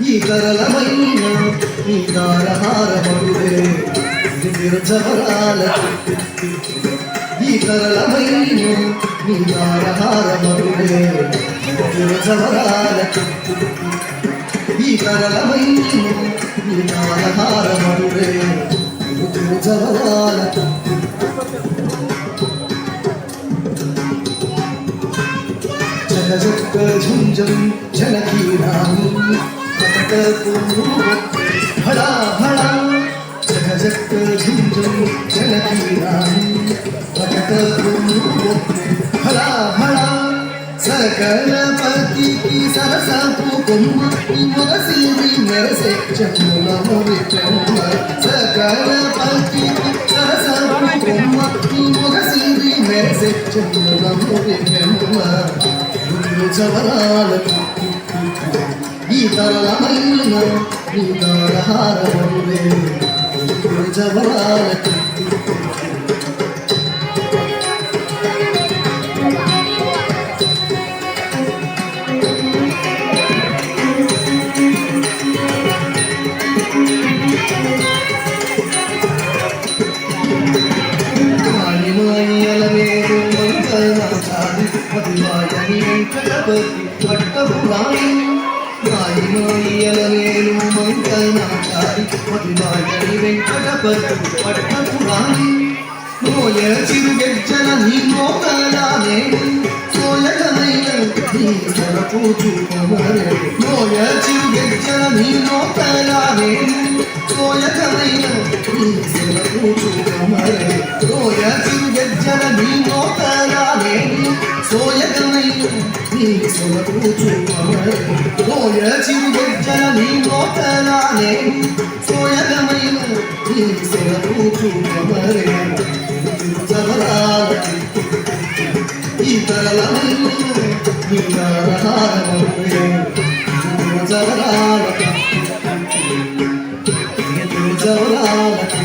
ఈ కరళమైన ఈ దారహారమరుడే జవరాల ఈ కరళమైన ఈ దారహారమరుడే జవరాల ఈ కరళమైన ఈ దారహారమరుడే జవరాల జగజక్క ఝుంఝం జలకీరాని హడా హడా జగజక్క ఝుంఝం జలకీరాని హడా హడా సకలపతికి సరసపు కొమ్మ మొగసిరి మెరసే చెమ్ముల మొరిచెమ్మ సకలపతికి సరసపు కొమ్మ మొగసిరి మెరసే చెమ్ముల మొరిచెమ్మ జవరాలకు ఈ తరళమైన ఈ దారహారమరుడే జవరాలకు పట్టపురాణి మాయి మాయలనేను మంగళనాచారి మధుమాయని వెంకటపతి పట్టపురాణి మోయ చిరుగెజ్జల నీ మోకలానే సోయగమైన నీ సరపూజు కమరే మోయ చిరుగెజ్జల నీ మోకలానే సోయగమైన నీ సరపూజు కమరే మోయ చిరుగెజ్జల నీ మోకలానే సోయగమైన నీ సరపూజు కమరే మోయ చిరుగెజ్జల నీ మోకలానే సోయగమైన నీ సరపూజు కమరే జవరాలకి ఈ తరళమైన ఈ దారహారమరుడే జవరాలకి జవరాలకి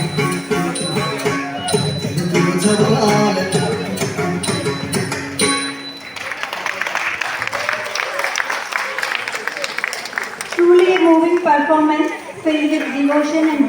జవరాలకి Truly a moving performance filled with devotion and